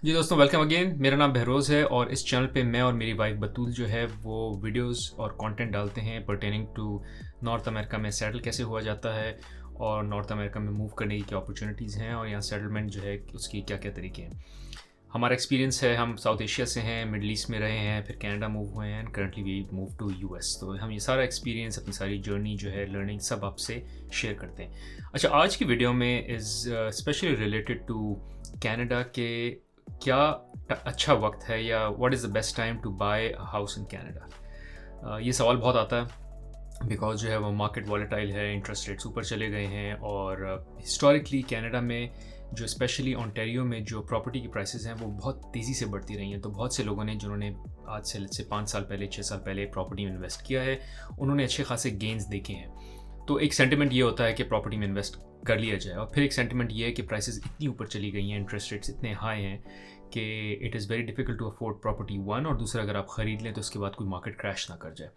जी दोस्तों, welcome again. मेरा नाम बहरोज़ है और इस चैनल पे मैं और मेरी वाइफ बतूल जो है वो वीडियोस और कंटेंट डालते हैं पर्टेनिंग टू नॉर्थ अमेरिका में सेटल कैसे हुआ जाता है और नॉर्थ अमेरिका में मूव करने की क्या अपॉर्चुनिटीज़ हैं और यहाँ सेटलमेंट जो है उसकी क्या क्या तरीके हैं। हमारा एक्सपीरियंस है, हम साउथ एशिया से हैं, मिडल ईस्ट में रहे हैं, फिर कनाडा मूव हुए हैं and currently we move to US. तो हम ये सारा एक्सपीरियंस, अपनी सारी जर्नी जो है, लर्निंग सब आपसे शेयर करते हैं। अच्छा, आज की वीडियो में is specially related to Canada के क्या अच्छा वक्त है या what is the best time to buy a house in Canada. ये सवाल बहुत आता है बिकॉज जो है वो मार्केट वॉलेटाइल है, इंटरेस्ट रेट्स ऊपर चले गए हैं और हिस्टोरिकली कनाडा में जो स्पेशली ओंटारियो में जो प्रॉपर्टी की प्राइसेस हैं वो बहुत तेज़ी से बढ़ती रही हैं। तो बहुत से लोगों ने जिन्होंने आज से 5 साल पहले 6 साल पहले प्रॉपर्टी में इन्वेस्ट किया है, उन्होंने अच्छे खासे गेंस देखे हैं। तो एक सेंटिमेंट ये होता है कि प्रॉपर्टी में इन्वेस्ट कर लिया जाए और फिर एक सेंटिमेंट ये है कि प्राइसेस इतनी ऊपर चली गई हैं, इंटरेस्ट रेट्स इतने हाई हैं कि it is very difficult to afford property one, और दूसरा अगर आप ख़रीद लें तो उसके बाद कोई मार्केट क्रैश ना कर जाए।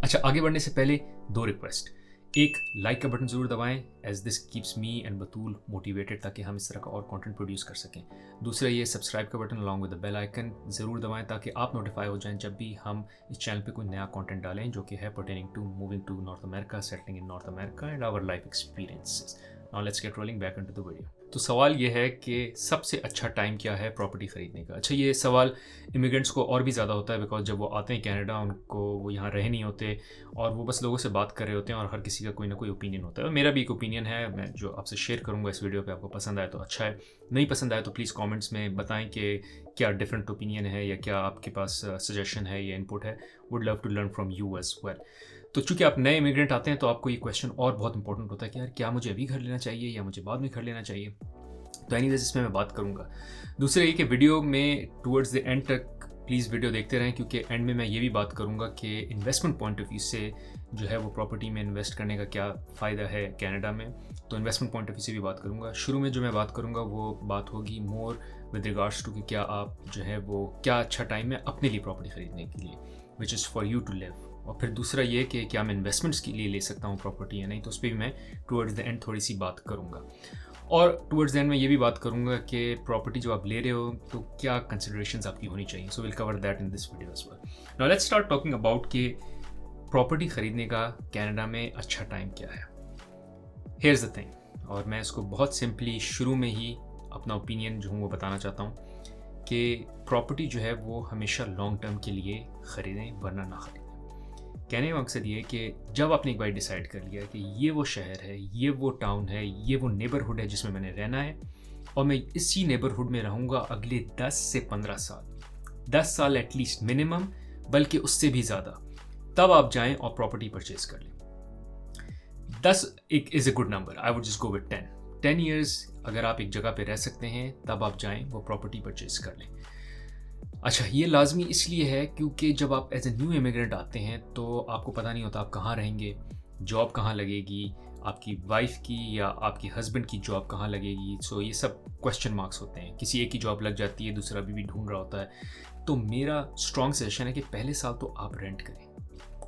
अच्छा, आगे बढ़ने से पहले 2 रिक्वेस्ट। एक, लाइक का बटन ज़रूर दबाएं as this keeps me and Batool motivated ताकि हम इस तरह का और कंटेंट प्रोड्यूस कर सकें। दूसरा, ये सब्सक्राइब का button along with the bell icon ज़रूर दबाएं ताकि आप नोटिफाई हो जाएं जब भी हम इस चैनल पे कोई नया कंटेंट डालें जो कि है pertaining to moving to North America, settling in North America and our life experiences. Now let's get rolling back into the video. तो सवाल ये है कि सबसे अच्छा टाइम क्या है प्रॉपर्टी ख़रीदने का। अच्छा, ये सवाल इमिग्रेंट्स को और भी ज़्यादा होता है बिकॉज जब वो आते हैं कनाडा, उनको वो यहाँ रह नहीं होते और वो बस लोगों से बात कर रहे होते हैं और हर किसी का कोई ना कोई ओपिनियन होता है। और मेरा भी एक ओपिनियन है, मैं जो आपसे शेयर करूँगा इस वीडियो पे। आपको पसंद आए तो अच्छा है, नहीं पसंद आए तो प्लीज़ कमेंट्स में बताएं कि क्या डिफरेंट ओपिनियन है या क्या आपके पास सजेशन है या इनपुट है। Would love to learn from you as well. तो चूंकि आप नए इमिग्रेंट आते हैं तो आपको ये क्वेश्चन और बहुत इंपॉर्टेंट होता है कि यार क्या मुझे अभी घर लेना चाहिए या मुझे बाद में घर लेना चाहिए। तो एनीवेज इसमें मैं बात करूँगा। दूसरा ये कि वीडियो में टूवर्ड्स द एंड तक प्लीज़ वीडियो देखते रहें क्योंकि एंड में मैं ये भी बात करूँगा कि इन्वेस्टमेंट पॉइंट ऑफ व्यू से जो है वो प्रॉपर्टी में इन्वेस्ट करने का क्या फ़ायदा है कनाडा में। तो इन्वेस्टमेंट पॉइंट ऑफ व्यू से भी बात करूँगा। शुरू में जो मैं बात करूँगा वो बात होगी मोर विद रिगार्ड्स टू कि क्या आप जो है वो क्या अच्छा टाइम है अपने लिए प्रॉपर्टी ख़रीदने के लिए, which is for you to live. और फिर दूसरा ये कि क्या मैं इन्वेस्टमेंट्स के लिए ले सकता हूँ प्रॉपर्टी या नहीं, तो उस पर भी मैं टूवर्ड्स द एंड थोड़ी सी बात करूँगा। और टूवर्ड्स द एंड में ये भी बात करूँगा कि प्रॉपर्टी जो आप ले रहे हो तो क्या कंसिडरेशंस आपकी होनी चाहिए। So will cover that in this video as well. Now let's start talking about कि प्रॉपर्टी ख़रीदने का कनाडा में अच्छा टाइम क्या है। हियर्स द थिंग, और मैं इसको बहुत सिंपली शुरू में ही अपना ओपिनियन जो हूँ वो बताना चाहता हूँ कि प्रॉपर्टी जो है वो हमेशा लॉन्ग टर्म के लिए ख़रीदें वरना ना ख़रीदें। कहने का मकसद ये कि जब आपने एक बार डिसाइड कर लिया कि ये वो शहर है, ये वो टाउन है, ये वो नेबरहुड है जिसमें मैंने रहना है और मैं इसी नेबरहुड में रहूँगा अगले 10 से 15 साल, 10 साल एटलीस्ट मिनिमम, बल्कि उससे भी ज़्यादा, तब आप जाएं और प्रॉपर्टी परचेज कर लें। 10 एक is a good number, I would just go with 10 years अगर आप एक जगह पे रह सकते हैं तब आप जाएं वो प्रॉपर्टी परचेज कर लें। अच्छा, ये लाजमी इसलिए है क्योंकि जब आप एज ए न्यू इमिग्रेंट आते हैं तो आपको पता नहीं होता आप कहाँ रहेंगे, जॉब कहाँ लगेगी, आपकी वाइफ की या आपकी हस्बैंड की जॉब कहाँ लगेगी। सो ये सब क्वेश्चन मार्क्स होते हैं। किसी एक की जॉब लग जाती है, दूसरा भी ढूंढ रहा होता है। तो मेरा स्ट्रॉन्ग सजेशन है कि पहले साल तो आप रेंट करें,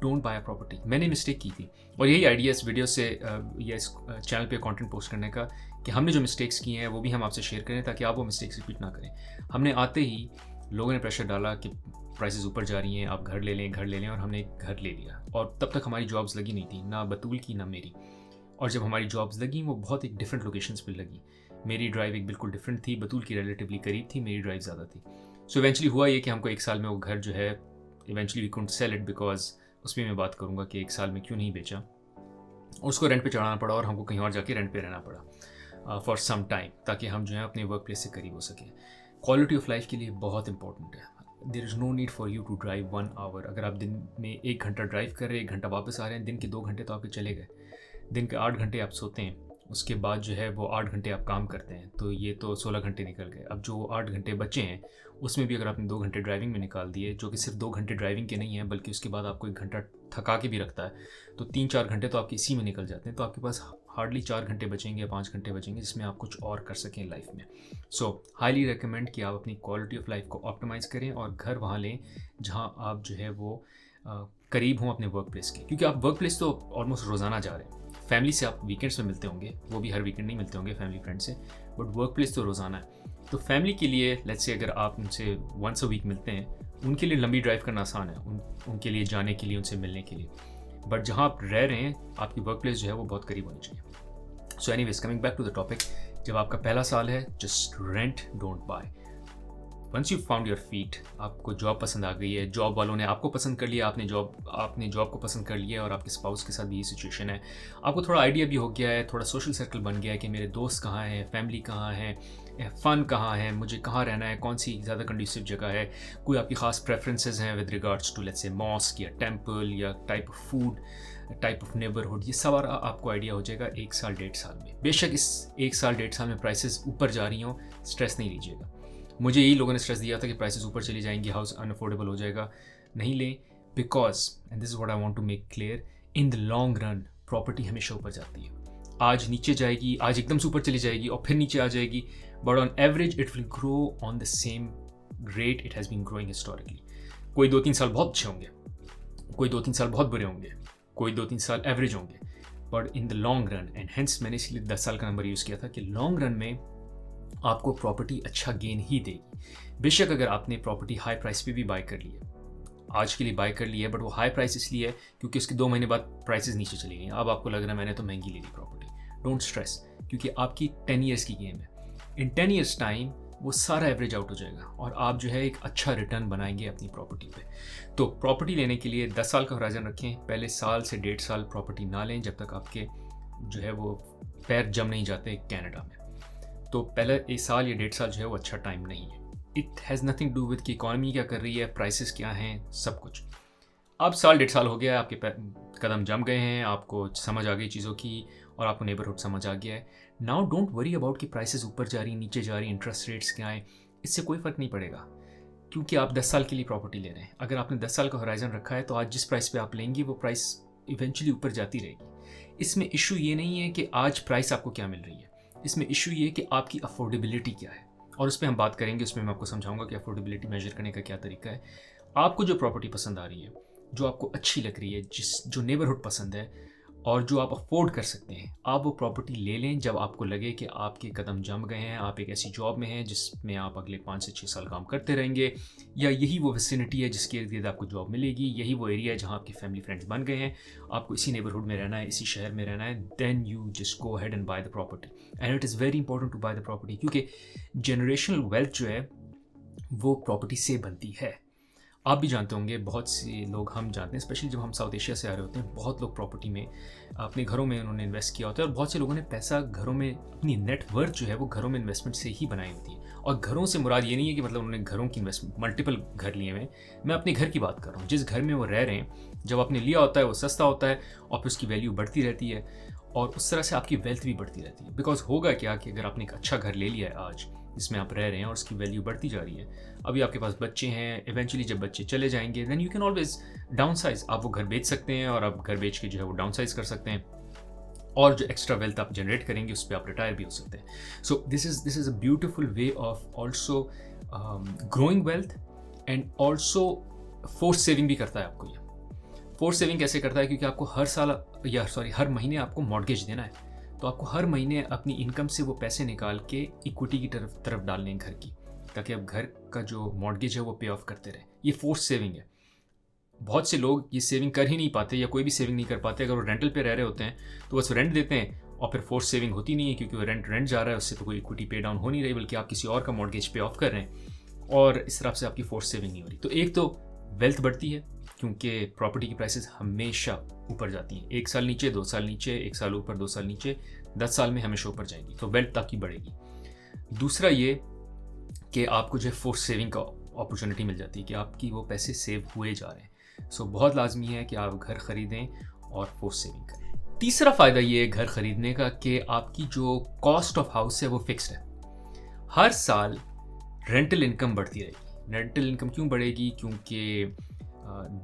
डोंट बाय प्रॉपर्टी। मैंने मिस्टेक की थी और यही आइडिया इस वीडियो से या इस चैनल पे कंटेंट पोस्ट करने का कि हमने जो मिस्टेक्स किए हैं वो भी हम आपसे शेयर करें ताकि आप वो मिस्टेक्स रिपीट ना करें। हमने आते ही लोगों ने प्रेशर डाला कि प्राइसेस ऊपर जा रही हैं, आप घर ले लें, और हमने एक घर ले लिया और तब तक हमारी जॉब्स लगी नहीं थी, ना बतूल की ना मेरी। और जब हमारी जॉब्स लगी वो बहुत एक डिफरेंट लोकेशंस पे लगी। मेरी ड्राइव एक बिल्कुल डिफरेंट थी, बतूल की रिलेटिवली करीब थी, मेरी ड्राइव ज़्यादा थी। सो इवेंचुअली हुआ ये कि हमको 1 साल में वो घर जो है eventually we couldn't sell it because उसमें मैं बात करूँगा कि 1 साल में क्यों नहीं बेचा। उसको रेंट पे चढ़ाना पड़ा और हमको कहीं और जाके रेंट पे रहना पड़ा फॉर सम टाइम ताकि हम जो है अपने वर्क प्लेस से करीब हो सकें। क्वालिटी ऑफ लाइफ के लिए बहुत इंपॉर्टेंट है। There is no need for you to drive 1 hour. अगर आप दिन में 1 घंटा ड्राइव कर रहे हैं, 1 घंटा वापस आ रहे हैं, दिन के 2 घंटे तो आपके चले गए। दिन के 8 घंटे आप सोते हैं, उसके बाद जो है वो 8 घंटे आप काम करते हैं, तो ये तो 16 घंटे निकल गए। अब जो 8 घंटे बचे हैं उसमें भी अगर आपने 2 घंटे ड्राइविंग में निकाल दिए, जो कि सिर्फ 2 घंटे ड्राइविंग के नहीं हैं बल्कि उसके बाद आपको 1 घंटा थका के भी रखता है, तो 3-4 घंटे तो आपके इसी में निकल जाते हैं। तो आपके पास हार्डली 4 घंटे बचेंगे या 5 घंटे बचेंगे जिसमें आप कुछ और कर सकें लाइफ में। सो हाईली रिकमेंड कि आप अपनी क्वालिटी ऑफ लाइफ को ऑप्टिमाइज़ करें और घर वहाँ लें जहाँ आप जो है वो करीब हों अपने वर्क प्लेस के, क्योंकि आप वर्क प्लेस तो ऑलमोस्ट रोज़ाना जा रहे हैं। फैमिली से आप वीकेंड्स में मिलते होंगे, वो भी हर वीकेंड नहीं मिलते होंगे फैमिली फ्रेंड से, बट वर्क प्लेस तो रोज़ाना है। तो फैमिली के लिए लेट्स से अगर आप उनसे वंस अ वीक मिलते हैं, उनके लिए लंबी ड्राइव करना आसान है, उनके लिए जाने के लिए, उनसे मिलने के लिए। बट जहाँ आप रह रहे हैं, आपकी वर्क प्लेस जो है वो बहुत करीब होनी चाहिए। So anyways, coming back to the topic, जब आपका पहला साल है, just rent, don't buy. Once you found your feet, आपको जॉब पसंद आ गई है, जॉब वालों ने आपको पसंद कर लिया, आपने जॉब को पसंद कर लिया, और आपके स्पाउस के साथ भी ये सिचुएशन है, आपको थोड़ा आइडिया भी हो गया है, थोड़ा सोशल सर्कल बन गया है कि मेरे दोस्त कहाँ हैं, फैमिली कहाँ है, फ़न कहाँ है, मुझे कहाँ रहना है, कौन सी ज़्यादा कंड्यूसिव जगह है, कोई आपकी ख़ास प्रेफरेंसेस हैं with regards to let's say mosque या टेम्पल या type of food, type of neighbourhood, ये सब आपको आइडिया हो जाएगा 1 साल 1.5 साल में। बेशक इस 1 साल 1.5 साल में प्राइसेस ऊपर जा रही हों, स्ट्रेस नहीं लीजिएगा। मुझे यही लोगों ने स्ट्रेस दिया था कि प्राइसेस ऊपर चली जाएंगी, हाउस अनअफोर्डेबल हो जाएगा। नहीं लें, because and this is what I want to make clear, in the long run property हमेशा ऊपर जाती है। आज नीचे जाएगी, आज एकदम से ऊपर चली जाएगी और फिर नीचे आ जाएगी, but on average it will grow on the same rate it has been growing historically. कोई 2-3 साल बहुत अच्छे होंगे, कोई 2-3 साल बहुत बुरे होंगे, कोई 2-3 साल एवरेज होंगे, but in the long run, and hence मैंने इसलिए 10 साल का नंबर यूज़ किया था कि लॉन्ग रन में आपको प्रॉपर्टी अच्छा गेन ही देगी। बेशक अगर आपने प्रॉपर्टी हाई प्राइस पे भी बाय कर ली है, आज के लिए बाय कर ली है, बट वो हाई प्राइस इसलिए है क्योंकि उसके 2 महीने बाद प्राइसेस नीचे चली गई। अब आपको लग रहा है मैंने तो महंगी ले ली प्रॉपर्टी। डोंट स्ट्रेस, क्योंकि आपकी 10 ईयर्स की गेम है। इन 10 ईयर्स टाइम वो सारा एवरेज आउट हो जाएगा और आप जो है एक अच्छा रिटर्न बनाएंगे अपनी प्रॉपर्टी पे। तो प्रॉपर्टी लेने के लिए 10 साल का होराइजन रखें। पहले साल से 1.5 साल प्रॉपर्टी ना लें जब तक आपके जो है वो पैर जम नहीं जाते कनाडा में। तो पहले 1 साल या 1.5 साल जो है वो अच्छा टाइम नहीं है। It has nothing to with कि इकॉनमी क्या कर रही है, प्राइसेस क्या हैं, सब कुछ। अब साल 1.5 साल हो गया है, आपके कदम जम गए हैं, आपको समझ आ गई चीज़ों की और आपको नेबरहुड समझ आ गया है। नाउ डोंट वरी अबाउट कि प्राइसेस ऊपर जा रही, नीचे जा रही, इंटरेस्ट रेट्स क्या हैं, इससे कोई फ़र्क नहीं पड़ेगा क्योंकि आप 10 साल के लिए प्रॉपर्टी ले रहे हैं। अगर आपने 10 साल का होराइजन रखा है तो आज जिस प्राइस पे आप लेंगे वो प्राइस इवेंचुअली ऊपर जाती रहेगी। इसमें इशू ये नहीं है कि आज प्राइस आपको क्या मिल रही है, इसमें इशू ये है कि आपकी अफोर्डेबिलिटी क्या है, और उस पर हम बात करेंगे। उसमें मैं आपको समझाऊंगा कि अफोर्डेबिलिटी मेजर करने का क्या तरीका है। आपको जो प्रॉपर्टी पसंद आ रही है, जो आपको अच्छी लग रही है, जो नेबरहुड पसंद है और जो आप अफोर्ड कर सकते हैं, आप वो प्रॉपर्टी ले लें जब आपको लगे कि आपके कदम जम गए हैं, आप एक ऐसी जॉब में हैं जिसमें आप अगले 5 से 6 साल काम करते रहेंगे, या यही वो विसिनिटी है जिसके इर्द गिर्द आपको जॉब मिलेगी, यही वो एरिया है जहाँ आपके फैमिली फ्रेंड्स बन गए हैं, आपको इसी नेबरहुड में रहना है, इसी शहर में रहना है, then you just go ahead and buy the property. And it is very important to buy the property क्योंकि जनरेशनल वेल्थ जो है वो प्रॉपर्टी से बनती है। आप भी जानते होंगे, बहुत से लोग हम जानते हैं, स्पेशली जब हम साउथ एशिया से आ रहे होते हैं, बहुत लोग प्रॉपर्टी में अपने घरों में उन्होंने इन्वेस्ट किया होता है और बहुत से लोगों ने पैसा घरों में, अपनी नेटवर्थ जो है वो घरों में इन्वेस्टमेंट से ही बनाई होती है। और घरों से मुराद ये नहीं है कि मतलब उन्होंने घरों की इन्वेस्टमेंट, मल्टीपल घर लिए हुए, मैं अपने घर की बात कर रहा हूँ। जिस घर में वो रह रहे हैं, जब आपने लिया होता है वो सस्ता होता है और फिर उसकी वैल्यू बढ़ती रहती है और उस तरह से आपकी वेल्थ भी बढ़ती रहती है। बिकॉज होगा क्या कि अगर आपने एक अच्छा घर ले लिया है आज जिसमें आप रह रहे हैं और उसकी वैल्यू बढ़ती जा रही है, अभी आपके पास बच्चे हैं, इवेंचुअली जब बच्चे चले जाएंगे then you can always downsize. आप वो घर बेच सकते हैं और आप घर बेच के जो है वो डाउन साइज कर सकते हैं और जो एक्स्ट्रा वेल्थ आप जनरेट करेंगे उस पर आप रिटायर भी हो सकते हैं। So this is a beautiful way of also growing wealth and also force saving भी करता है आपको। ये फोर्स सेविंग कैसे करता है? क्योंकि आपको हर महीने आपको मॉर्गेज देना है, तो आपको हर महीने अपनी इनकम से वो पैसे निकाल के इक्विटी की तरफ डालने हैं घर की, ताकि आप घर का जो मॉर्गेज है वो पे ऑफ करते रहें। ये फोर्स सेविंग है। बहुत से लोग ये सेविंग कर ही नहीं पाते या कोई भी सेविंग नहीं कर पाते। अगर वो रेंटल पे रह रहे होते हैं तो बस रेंट देते हैं और फिर फोर्स सेविंग होती नहीं है क्योंकि वो रेंट जा रहा है, उससे तो कोई इक्विटी पे डाउन हो नहीं रही, बल्कि आप किसी और का मॉर्गेज पे ऑफ कर रहे हैं और इस तरह से आपकी फोर्स सेविंग नहीं हो रही। तो एक तो वेल्थ बढ़ती है क्योंकि प्रॉपर्टी की प्राइसेस हमेशा ऊपर जाती हैं। 1 साल नीचे, 2 साल नीचे, 1 साल ऊपर, 2 साल नीचे, 10 साल में हमेशा ऊपर जाएगी, तो वेल्थ आपकी बढ़ेगी। दूसरा ये कि आपको जो है फोर्स सेविंग का अपॉर्चुनिटी मिल जाती है कि आपकी वो पैसे सेव हुए जा रहे हैं। सो बहुत लाजमी है कि आप घर ख़रीदें और फोर्स सेविंग करें। तीसरा फ़ायदा ये है घर ख़रीदने का कि आपकी जो कॉस्ट ऑफ हाउस है वो फिक्स्ड है। हर साल रेंटल इनकम बढ़ती रहेगी। रेंटल इनकम क्यों बढ़ेगी? क्योंकि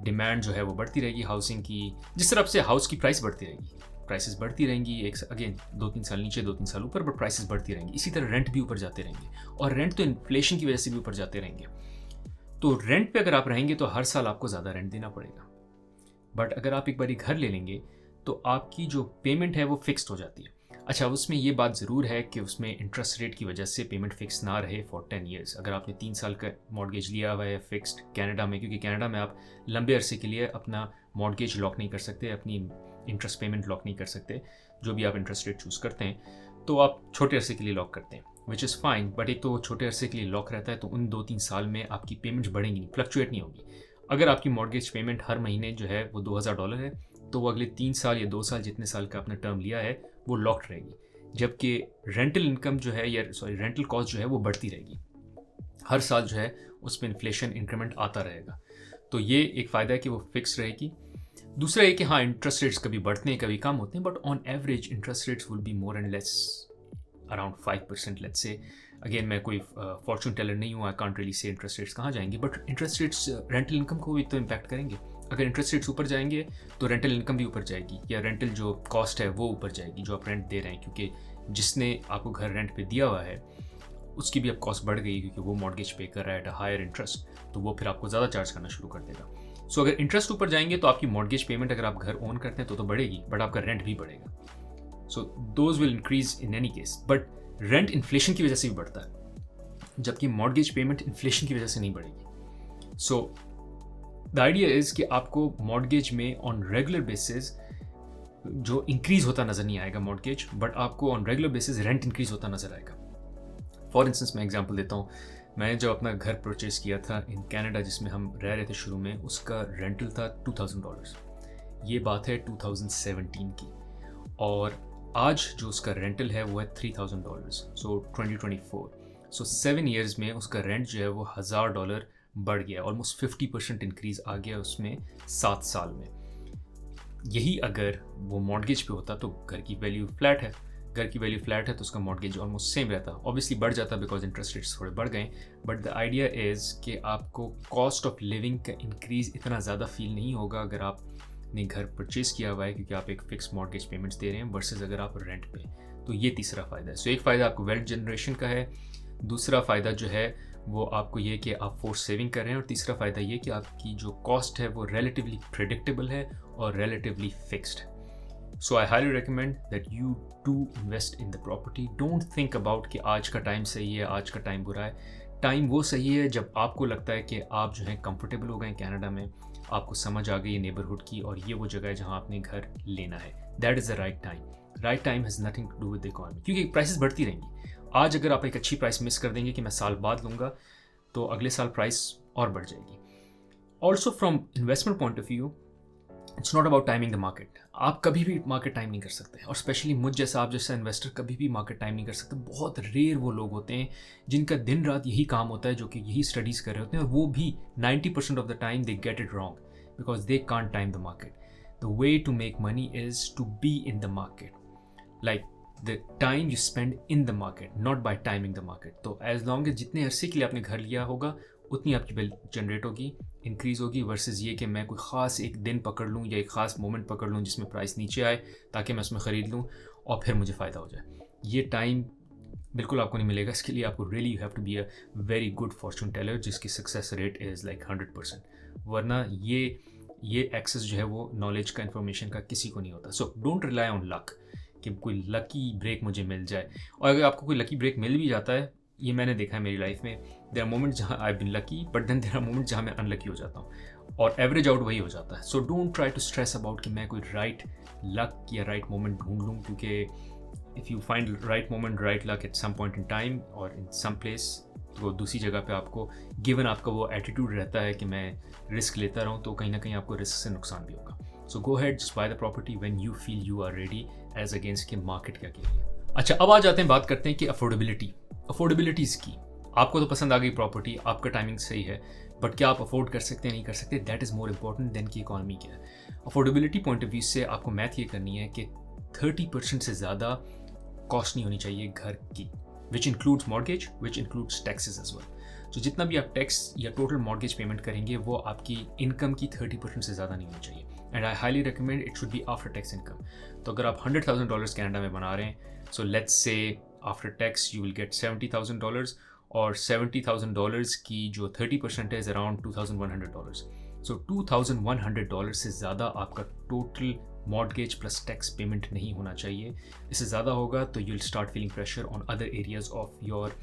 डिमांड जो है वो बढ़ती रहेगी हाउसिंग की। जिस तरह से हाउस की प्राइस बढ़ती रहेगी, प्राइसेस बढ़ती रहेंगी, अगेन 2-3 साल नीचे, 2-3 साल ऊपर, बट प्राइसेस बढ़ती रहेंगी। इसी तरह रेंट भी ऊपर जाते रहेंगे और रेंट तो इन्फ्लेशन की वजह से भी ऊपर जाते रहेंगे। तो रेंट पे अगर आप रहेंगे तो हर साल आपको ज़्यादा रेंट देना पड़ेगा। बट अगर आप एक बारी घर ले लेंगे तो आपकी जो पेमेंट है वो फिक्स्ड हो जाती है। अच्छा, उसमें ये बात ज़रूर है कि उसमें इंटरेस्ट रेट की वजह से पेमेंट फ़िक्स ना रहे फॉर 10 ईयर्स। अगर आपने 3 साल का मॉर्गेज लिया हुआ है फ़िक्स्ड कनाडा में, क्योंकि कनाडा में आप लंबे अरसे के लिए अपना मॉर्गेज लॉक नहीं कर सकते, अपनी इंटरेस्ट पेमेंट लॉक नहीं कर सकते, जो भी आप इंटरेस्ट रेट चूज़ करते हैं, तो आप छोटे अरसे के लिए लॉक करते हैं, विच इज़ फाइन। बट एक तो छोटे अरसे के लिए लॉक रहता है, तो उन 2-3 साल में आपकी पेमेंट्स बढ़ेंगी नहीं, फ्लक्चुएट नहीं होगी। अगर आपकी मॉर्गेज पेमेंट हर महीने जो है वो $2000 है, तो वो अगले 3 साल या 2 साल जितने साल का आपने टर्म लिया है वो लॉक्ड रहेगी। जबकि रेंटल इनकम जो है, या रेंटल कॉस्ट जो है वो बढ़ती रहेगी, हर साल जो है उसमें इन्फ्लेशन इंक्रीमेंट आता रहेगा। तो ये एक फ़ायदा है कि वो फिक्स रहेगी। दूसरा ये कि हाँ, इंटरेस्ट रेट्स कभी बढ़ते हैं कभी कम होते हैं, but on average interest rates will be more and less around 5%, let's say. Again, मैं कोई फॉर्चून टेलर नहीं हूँ, I can't really say interest rates कहाँ जाएंगे, but interest rates rental income को भी तो इम्पैक्ट करेंगे। अगर इंटरेस्ट रेट्स ऊपर जाएंगे तो रेंटल इनकम भी ऊपर जाएगी, या रेंटल जो कॉस्ट है वो ऊपर जाएगी जो आप रेंट दे रहे हैं, क्योंकि जिसने आपको घर रेंट पे दिया हुआ है उसकी भी अब कॉस्ट बढ़ गई, क्योंकि वो मॉर्गेज पे कर रहा है एट अ हायर इंटरेस्ट, तो वो फिर आपको ज़्यादा चार्ज करना शुरू कर देगा। सो अगर इंटरेस्ट ऊपर जाएंगे तो आपकी मॉर्गेज पेमेंट, अगर आप घर ओन करते हैं तो बढ़ेगी, बट आपका रेंट भी बढ़ेगा। So those will increase in any case, but rent inflation की वजह से भी बढ़ता है, जबकि मॉर्गेज पेमेंट इन्फ्लेशन की वजह से नहीं बढ़ेगी। सो द आइडिया इज़ कि आपको मॉर्गेज में ऑन रेगुलर बेसिस जो इंक्रीज होता नज़र नहीं आएगा मॉर्गेज, बट आपको on regular basis rent increase होता नज़र आएगा। फॉर इंस्टेंस मैं एग्जांपल देता हूँ, मैं जब अपना घर परचेज़ किया था इन कनाडा जिसमें हम रह रहे थे शुरू में, उसका रेंटल था $2000। ये बात है 2017 की, और आज जो उसका रेंटल है वो है $3000, सो 2024। सो 7 ईयर्स में उसका रेंट जो है वो $1000 बढ़ गया, ऑलमोस्ट 50% इंक्रीज आ गया उसमें 7 साल में। यही अगर वो मॉर्गेज पे होता तो घर की वैल्यू फ्लैट है, घर की वैल्यू फ्लैट है तो उसका मॉर्गेज ऑलमोस्ट सेम रहता, ऑब्वियसली बढ़ जाता बिकॉज इंटरेस्ट रेट्स थोड़े बढ़ गए, बट द आइडिया इज़ कि आपको कॉस्ट ऑफ लिविंग का इंक्रीज़ इतना ज़्यादा फील नहीं होगा अगर आपने घर परचेज़ किया हुआ है, क्योंकि आप एक फिक्स मॉर्गेज पेमेंट्स दे रहे हैं वर्सेस अगर आप रेंट पे। तो ये तीसरा फ़ायदा है। सो एक फ़ायदा आपको वेल्थ जनरेशन का है, दूसरा फ़ायदा जो है वो आपको ये कि आप फोर्स सेविंग कर रहे हैं, और तीसरा फ़ायदा ये कि आपकी जो कॉस्ट है वो रिलेटिवली प्रेडिक्टेबल है और रिलेटिवली फिक्स्ड है। So I highly recommend that you do invest in the property. Don't think about कि आज का टाइम सही है, आज का टाइम बुरा है। टाइम वो सही है जब आपको लगता है कि आप जो है कंफर्टेबल हो गए कनाडा में, आपको समझ आ गई है नेबरहुड की, और ये वो जगह है जहाँ आपने घर लेना है। That is the right time. Right time has nothing to do with the economy, क्योंकि प्राइसेस बढ़ती रहेंगी। आज अगर आप एक अच्छी प्राइस मिस कर देंगे कि मैं साल बाद लूँगा, तो अगले साल प्राइस और बढ़ जाएगी। Also from investment point of view, it's not about timing the market. आप कभी भी मार्केट टाइम नहीं कर सकते, और स्पेशली मुझ जैसा, आप जैसा इन्वेस्टर कभी भी मार्केट टाइम नहीं कर सकते। बहुत रेयर वो लोग होते हैं जिनका दिन रात यही काम होता है, जो कि यही स्टडीज़ कर रहे होते हैं, और वो भी 90% of the time they get it wrong because they can't time the market. The way to make money is to be in the market, like the time you spend in the market, not by timing the market. तो as long as जितने अरसे के लिए आपने घर लिया होगा उतनी आपकी वेल्थ जनरेट होगी, इंक्रीज़ होगी, वर्सेस ये कि मैं कोई ख़ास एक दिन पकड़ लूँ या एक ख़ास मोमेंट पकड़ लूँ जिसमें प्राइस नीचे आए ताकि मैं उसमें ख़रीद लूँ और फिर मुझे फ़ायदा हो जाए। ये टाइम बिल्कुल आपको नहीं मिलेगा। इसके लिए आपको really you have to be a very good fortune teller जिसकी सक्सेस रेट इज़ लाइक 100%, वरना ये एक्सेस जो है वो नॉलेज का, इन्फॉर्मेशन का किसी को नहीं होता। So don't rely on luck कि कोई लकी ब्रेक मुझे मिल जाए। और अगर आपको कोई लकी ब्रेक मिल भी जाता है, ये मैंने देखा है मेरी लाइफ में, देयर आर मोमेंट्स जहाँ I been lucky, but then there are moments जहाँ मैं अनलकी हो जाता हूँ, और एवरेज आउट वही हो जाता है। So don't try to stress about कि मैं कोई राइट लक या राइट मोमेंट ढूंढ लूँ, क्योंकि if you find right moment, right luck at some point in time और इन सम प्लेस, तो दूसरी जगह पे आपको गिवन आपका वो एटीट्यूड रहता है कि मैं रिस्क लेता रहूँ, तो कहीं ना कहीं आपको रिस्क से नुकसान भी होगा। So go ahead, just buy the property when you feel you are ready, as against के मार्केट क्या कह रही है। अच्छा, अब आ जाते हैं, बात करते हैं कि अफोर्डेबिलिटीज़ की। आपको तो पसंद आ गई प्रॉपर्टी, आपका टाइमिंग सही है, बट क्या आप अफोर्ड कर सकते हैं, नहीं कर सकते, that is more important than की इकॉनमी क्या है। अफोर्डेबिलिटी पॉइंट ऑफ व्यू से आपको मैथ ये करनी है कि 30% से ज़्यादा कॉस्ट नहीं होनी चाहिए घर की, which includes mortgage, which includes taxes as well. तो जितना भी आप टैक्स या टोटल मॉर्गेज पेमेंट करेंगे वो आपकी इनकम की 30% से ज़्यादा नहीं होनी चाहिए, and I highly recommend it should be after tax income. तो अगर आप $100,000 कनाडा में बना रहे हैं, so let's say after tax you will get $70,000, और $70,000 की जो 30% है इज़ अराउंड $2,100। सो $2,100 से ज़्यादा आपका total mortgage plus tax payment नहीं होना चाहिए। इससे ज़्यादा होगा तो you will start feeling pressure on other areas of your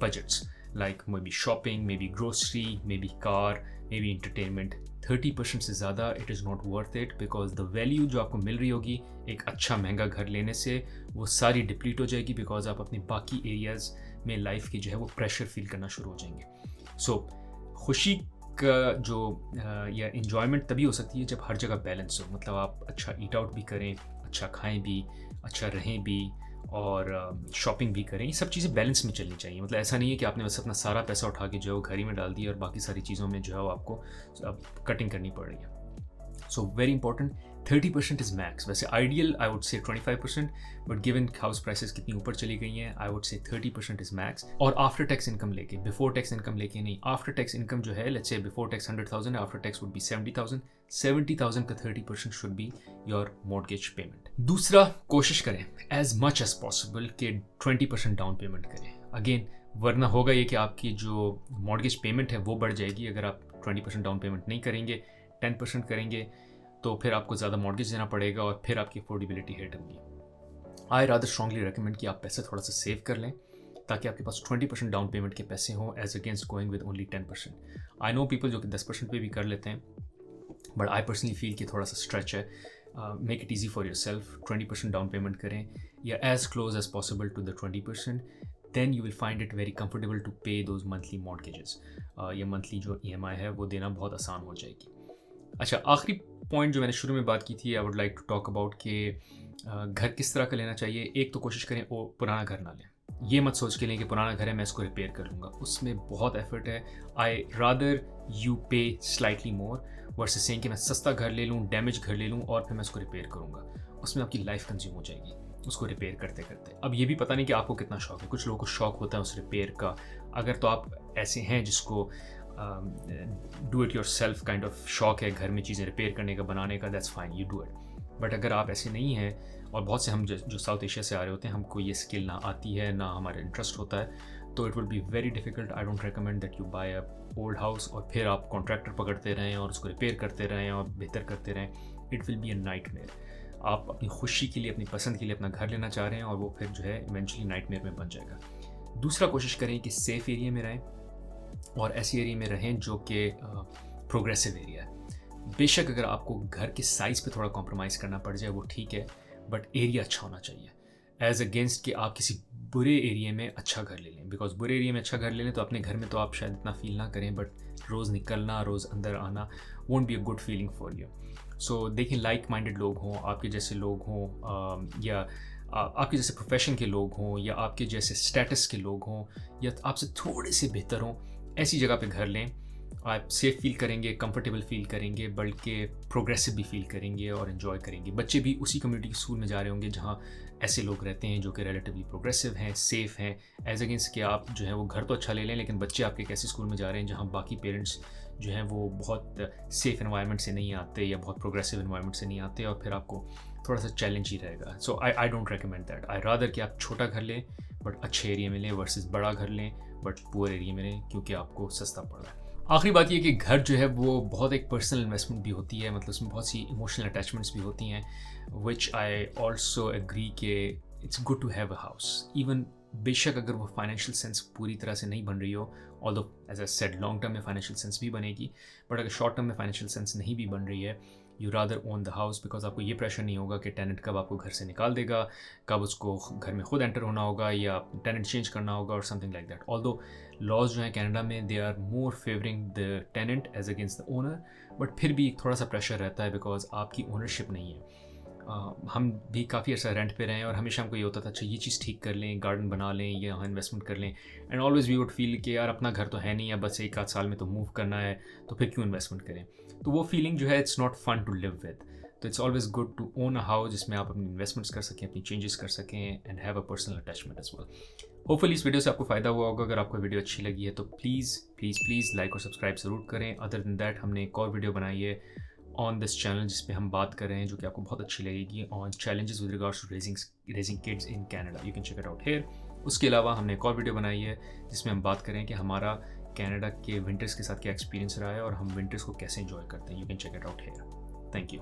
budgets, like may be shopping, may be grocery, may be car, may be entertainment. 30% से ज़्यादा it is not worth it, because the value जो आपको मिल रही होगी एक अच्छा महंगा घर लेने से वो सारी डिप्लीट हो जाएगी, बिकॉज आप अपने बाकी एरियाज़ में लाइफ की जो है वो प्रेशर फील करना शुरू हो जाएंगे। सो खुशी का जो या इन्जॉयमेंट तभी हो सकती है जब हर जगह बैलेंस हो, मतलब आप अच्छा ईट आउट भी करें, अच्छा खाएं भी, अच्छा रहें भी, और शॉपिंग भी करें। ये सब चीज़ें बैलेंस में चलनी चाहिए। मतलब ऐसा नहीं है कि आपने बस अपना सारा पैसा उठा के जो है वो घर ही में डाल दिया और बाकी सारी चीज़ों में जो है वो आपको अब कटिंग करनी पड़ रही है। So very important, 30% is max. वैसे ideal I would say 25%, but given house prices कितनी ऊपर चली गई हैं, आई वुड से 30% इज़ मैक्स। और आफ्टर टैक्स इनकम लेके, बिफोर टैक्स इनकम लेके नहीं, आफ्टर टैक्स इनकम जो है, let's say before tax 100,000, after tax would be 70,000। 70,000 का 30% should be your mortgage payment. दूसरा, कोशिश करें एज मच एज पॉसिबल कि 20% डाउन पेमेंट करें। अगेन, वरना होगा ये कि आपकी जो मॉर्गेज पेमेंट है वो बढ़ जाएगी। अगर आप 20% डाउन पेमेंट नहीं करेंगे, 10% करेंगे, तो फिर आपको ज़्यादा मॉर्गेज देना पड़ेगा और फिर आपकी अफोर्डेबिलिटी हिट होगी। आई रादर स्ट्रांगली रिकमेंड कि आप पैसे थोड़ा सा सेव कर लें ताकि आपके पास 20% डाउन पेमेंट के पैसे हों, as against going with only 10%। I know people जो कि 10% पे भी कर लेते हैं, बट आई पर्सनली फील कि थोड़ा सा स्ट्रेच है। Make it easy for yourself, 20% down payment करें या as close as possible to the 20%। then you will find it very comfortable to pay those monthly mortgages। या monthly जो EMI है वो देना बहुत आसान हो जाएगी। अच्छा, आखिरी पॉइंट जो मैंने शुरू में बात की थी, I would like to talk about कि घर किस तरह का लेना चाहिए। एक तो कोशिश करें वो पुराना घर ना लें। ये मत सोच के लें कि पुराना घर है मैं इसको रिपेयर कर लूँगा, उसमें बहुत एफर्ट है। आई रादर यू पे स्लाइटली मोर वर्सेस सेइंग कि मैं सस्ता घर ले लूँ, डैमेज घर ले लूँ और फिर मैं इसको रिपेयर करूँगा। उसमें आपकी लाइफ कंज्यूम हो जाएगी उसको रिपेयर करते करते। अब ये भी पता नहीं कि आपको कितना शौक है। कुछ लोगों को शौक होता है उस रिपेयर का। अगर तो आप ऐसे हैं जिसको do it your self kind of शौक है घर में चीज़ें रिपेयर करने का, बनाने का, that's fine, you do it. But अगर आप ऐसे नहीं हैं, और बहुत से हम जो साउथ एशिया से आ रहे होते हैं, हमको ये स्किल ना आती है ना हमारा इंटरेस्ट होता है, तो it will be very difficult. I don't recommend that you buy a old house और फिर आप कॉन्ट्रैक्टर पकड़ते रहें और उसको रिपेयर करते रहें और बेहतर करते रहें। It will be a nightmare. आप अपनी खुशी के लिए, अपनी पसंद के लिए अपना घर लेना चाह रहे हैं और वो फिर जो है इवेंचुअली नाइटमेयर में बन जाएगा। दूसरा, कोशिश करें कि सेफ़ एरिया में रहें और ऐसे एरिया में रहें जो कि प्रोग्रेसिव एरिया है। बेशक अगर आपको घर के साइज़ पे थोड़ा कॉम्प्रोमाइज़ करना पड़ जाए वो ठीक है, बट एरिया अच्छा होना चाहिए, एज अगेंस्ट कि आप किसी बुरे एरिया में अच्छा घर ले लें। बिकॉज बुरे एरिया में अच्छा घर ले लें तो अपने घर में तो आप शायद इतना फील ना करें, बट रोज़ निकलना, रोज़ अंदर आना won't be a good feeling for you. So देखें, लाइक माइंडेड लोग हों, आपके जैसे लोग हों, या आपके जैसे प्रोफेशन के लोग हों, या आपके जैसे स्टेटस के लोग हों, या आपसे थोड़े से बेहतर हों, ऐसी जगह पे घर लें। आप सेफ फील करेंगे, कंफर्टेबल फील करेंगे, बल्कि प्रोग्रेसिव भी फील करेंगे और इन्जॉय करेंगे। बच्चे भी उसी कम्युनिटी के स्कूल में जा रहे होंगे जहाँ ऐसे लोग रहते हैं जो कि रिलेटिवली प्रोग्रेसिव हैं, सेफ़ हैं, एज अगेंस्ट कि आप जो है वो घर तो अच्छा ले लें, लेकिन बच्चे आपके एक ऐसे स्कूल में जा रहे हैं जहाँ बाकी पेरेंट्स जो हैं वो बहुत सेफ़ एनवायरनमेंट से नहीं आते या बहुत प्रोग्रेसिव एनवायरनमेंट से नहीं आते, और फिर आपको थोड़ा सा चैलेंज ही रहेगा। So I don't recommend that. I rather कि आप छोटा घर लें बट अच्छे एरिया में लें वर्सेस बड़ा घर लें बट पुअर एरिया में लें, क्योंकि आपको सस्ता पड़ रहा है। आखिरी बात ये कि घर जो है वो बहुत एक पर्सनल इन्वेस्टमेंट भी होती है, मतलब उसमें बहुत सी इमोशनल अटैचमेंट्स भी होती हैं, विच आई ऑल्सो एग्री कि it's good to have a house. Even बेशक अगर वो फाइनेंशियल सेंस पूरी तरह से नहीं बन रही हो, although as I said long term में फाइनेंशियल सेंस भी बनेगी, बट अगर शॉर्ट टर्म में फाइनेंशियल सेंस नहीं भी बन रही है, you rather own the house, because आपको ये प्रेशर नहीं होगा कि टेनेंट कब आपको घर से निकाल देगा, कब उसको घर में खुद एंटर होना होगा या टेनेंट चेंज करना होगा और something like that. Although laws जो हैं कनाडा में, they are more favouring the tenant as against the owner, but फिर भी थोड़ा सा प्रेशर रहता है बिकॉज आपकी ओनरशिप नहीं है। हम भी काफ़ी अर्सा रेंट पे रहे हैं और हमेशा हमको ये होता था अच्छा ये चीज़ ठीक कर लें, गार्डन बना लें या यहाँ इन्वेस्टमेंट कर लें, and always we would feel कि यार अपना घर तो है नहीं है, बस एक आध साल में तो मूव करना है, तो फिर क्यों इन्वेस्टमेंट करें। तो वो फीलिंग जो है it's not fun to live with. तो it's always good to own a house जिसमें आप अपनी इन्वेस्टमेंट्स कर सकें, अपनी चेंजेस कर सकें, and have a personal attachment as well. Hopefully इस वीडियो से आपको फ़ायदा हुआ होगा। अगर आपको वीडियो अच्छी लगी है तो प्लीज़ लाइक और सब्सक्राइब ज़रूर करें। अदर दैन दैट हमने एक और वीडियो बनाई है ऑन दिस चैनल जिसमें हम बात कर रहे हैं, जो कि आपको बहुत अच्छी लगेगी, on challenges with regards to raising kids in Canada. You can check it out here. उसके अलावा हमने एक और वीडियो बनाई है जिसमें हम बात करें कि हमारा कनाडा के विंटर्स के साथ क्या एक्सपीरियंस रहा है और हम विंटर्स को कैसे एंजॉय करते हैं। You can check it out here. Thank you.